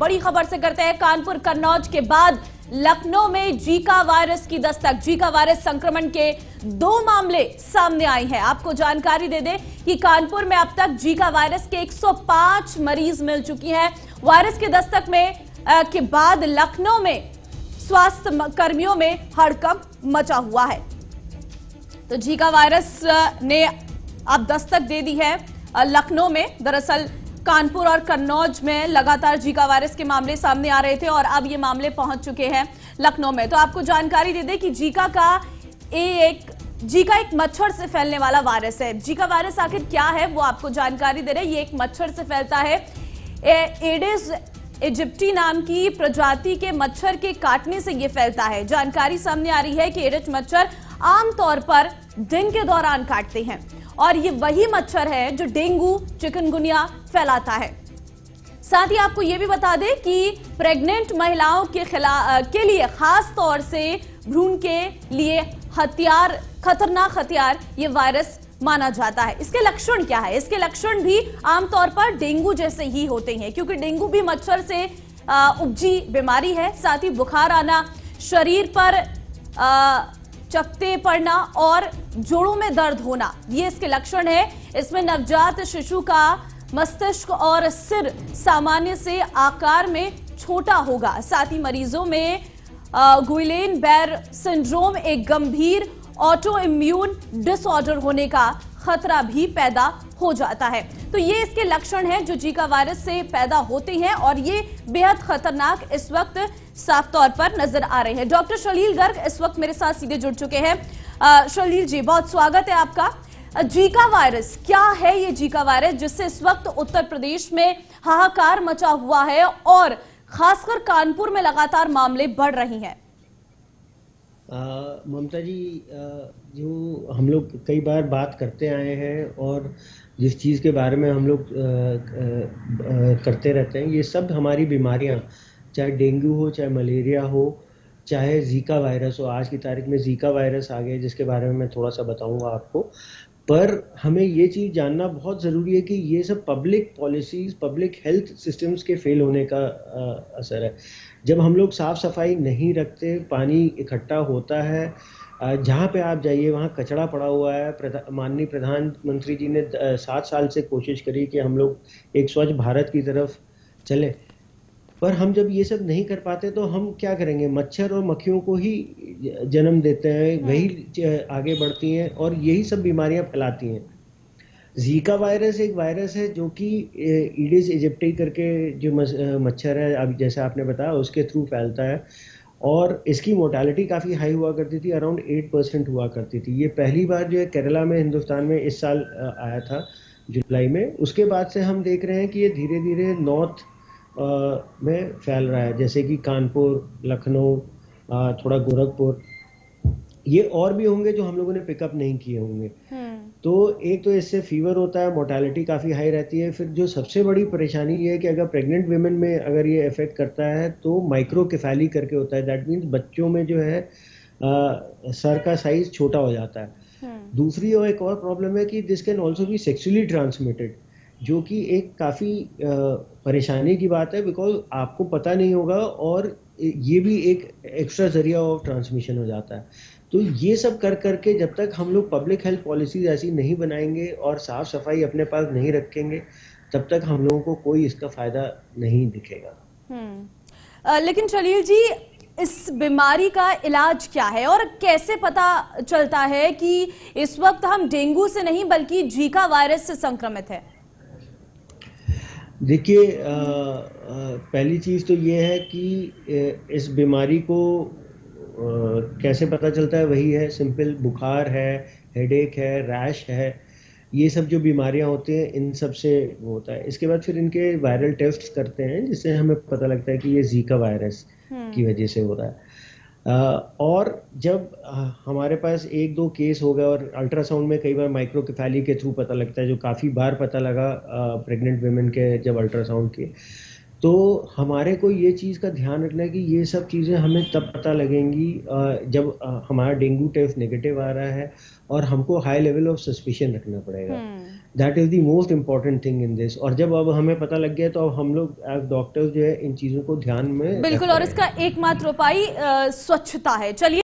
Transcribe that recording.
बड़ी खबर से करते हैं। कानपुर कन्नौज के बाद लखनऊ में जीका वायरस की दस्तक। जीका वायरस संक्रमण के 2 मामले सामने आए हैं। आपको जानकारी दे दें कि कानपुर में अब तक जीका वायरस के 105 मरीज मिल चुकी हैं। वायरस की दस्तक में के बाद लखनऊ में स्वास्थ्य कर्मियों में हड़कंप मचा हुआ है। तो जीका वायरस ने अब दस्तक दे दी है लखनऊ में। दरअसल कानपुर और कन्नौज में लगातार जीका वायरस के मामले सामने आ रहे थे और अब ये मामले पहुंच चुके हैं लखनऊ में। तो आपको जानकारी दे दें कि जीका एक मच्छर से फैलने वाला वायरस है। जीका वायरस आखिर क्या है वो आपको जानकारी दे रहे हैं। ये एक मच्छर से फैलता है। एडिस इजिप्टी नाम की प्रजाति के मच्छर के काटने से ये फैलता है। जानकारी सामने आ रही है कि एडिस मच्छर आमतौर पर दिन के दौरान काटते हैं और ये वही मच्छर है जो डेंगू चिकनगुनिया फैलाता है। साथ ही आपको ये भी बता दें कि प्रेग्नेंट महिलाओं के लिए खास तौर से भ्रूण के लिए खतरनाक हथियार ये वायरस माना जाता है। इसके लक्षण क्या है? इसके लक्षण भी आमतौर पर डेंगू जैसे ही होते हैं, क्योंकि डेंगू भी मच्छर से उपजी बीमारी है। साथ ही बुखार आना, शरीर पर चकत्ते पड़ना और जोड़ों में दर्द होना, ये इसके लक्षण है। इसमें नवजात शिशु का मस्तिष्क और सिर सामान्य से आकार में छोटा होगा। साथ ही मरीजों में गुइलेन बेयर सिंड्रोम, एक गंभीर ऑटो इम्यून डिसऑर्डर होने का खतरा भी पैदा हो जाता है। तो ये इसके लक्षण हैं जो जीका वायरस से पैदा होते हैं और ये बेहद खतरनाक इस वक्त साफ तौर पर नजर आ रहे हैं। डॉक्टर शलील गर्ग इस वक्त मेरे साथ सीधे जुड़ चुके हैं। शलील जी, बहुत स्वागत है आपका। जीका वायरस क्या है? ये जीका वायरस जिससे इस वक्त उत्तर प्रदेश में हाहाकार मचा हुआ है और खासकर कानपुर में लगातार मामले बढ़ रही हैं। ममता जी, जो हम लोग कई बार बात करते आए हैं और जिस चीज़ के बारे में हम लोग करते रहते हैं, ये सब हमारी बीमारियां, चाहे डेंगू हो, चाहे मलेरिया हो, चाहे जीका वायरस हो। आज की तारीख में जीका वायरस आ गया जिसके बारे में मैं थोड़ा सा बताऊंगा आपको। पर हमें ये चीज़ जानना बहुत ज़रूरी है कि ये सब public policies, public health systems के फेल होने का असर है। जब हम लोग साफ़ सफाई नहीं रखते, पानी इकट्ठा होता है, जहाँ पे आप जाइए वहाँ कचरा पड़ा हुआ है। माननीय प्रधानमंत्री जी ने 7 साल से कोशिश करी कि हम लोग एक स्वच्छ भारत की तरफ चलें, पर हम जब ये सब नहीं कर पाते तो हम क्या करेंगे? मच्छर और मक्खियों को ही जन्म देते हैं, वही आगे बढ़ती हैं और यही सब बीमारियां फैलाती हैं। जीका वायरस एक वायरस है जो कि ईडिस इजिप्टी करके जो मच्छर है, अब जैसे आपने बताया, उसके थ्रू फैलता है और इसकी मोर्टेलिटी काफ़ी हाई हुआ करती थी, अराउंड 8% हुआ करती थी। ये पहली बार जो है केरला में, हिंदुस्तान में इस साल आया था जुलाई में। उसके बाद से हम देख रहे हैं कि ये धीरे धीरे नॉर्थ में फैल रहा है, जैसे कि कानपुर, लखनऊ, थोड़ा गोरखपुर, ये और भी होंगे जो हम लोगों ने पिकअप नहीं किए होंगे। तो एक तो इससे फीवर होता है, मोर्टेलिटी काफ़ी हाई रहती है। फिर जो सबसे बड़ी परेशानी ये है कि अगर प्रेग्नेंट वुमेन में अगर ये इफेक्ट करता है तो माइक्रोकेफेली करके होता है। दैट मीन्स बच्चों में जो है सर का साइज छोटा हो जाता है। दूसरी और एक और प्रॉब्लम है कि this can also be sexually transmitted, जो कि एक काफ़ी परेशानी की बात है, बिकॉज आपको पता नहीं होगा और ये भी एक एक्स्ट्रा जरिया ऑफ ट्रांसमिशन हो जाता है। तो ये सब कर करके जब तक हम लोग पब्लिक हेल्थ पॉलिसीज ऐसी नहीं बनाएंगे और साफ सफाई अपने पास नहीं रखेंगे, तब तक हम लोगों को कोई इसका फायदा नहीं दिखेगा। लेकिन शलील जी, इस बीमारी का इलाज क्या है और कैसे पता चलता है कि इस वक्त हम डेंगू से नहीं बल्कि जीका वायरस से संक्रमित है? देखिए, पहली चीज़ तो ये है कि इस बीमारी को कैसे पता चलता है, वही है सिंपल। बुखार है, हेडेक है, रैश है, ये सब जो बीमारियां होती हैं इन सब से वो होता है। इसके बाद फिर इनके वायरल टेस्ट करते हैं जिससे हमें पता लगता है कि ये जीका वायरस की वजह से हो रहा है। और जब हमारे पास 1-2 केस हो गए और अल्ट्रासाउंड में कई बार माइक्रोकेफेली के थ्रू पता लगता है, जो काफ़ी बार पता लगा प्रेग्नेंट वुमेन के जब अल्ट्रासाउंड के, तो हमारे को ये चीज़ का ध्यान रखना है कि ये सब चीज़ें हमें तब पता लगेंगी जब हमारा डेंगू टेस्ट नेगेटिव आ रहा है और हमको हाई लेवल ऑफ सस्पिशन रखना पड़ेगा। That is the most important thing in this. और जब अब हमें पता लग गया तो अब हम लोग एज डॉक्टर्स जो है इन चीजों को ध्यान में बिल्कुल, रख और रहे हैं। इसका एकमात्र उपाय स्वच्छता है। चलिए।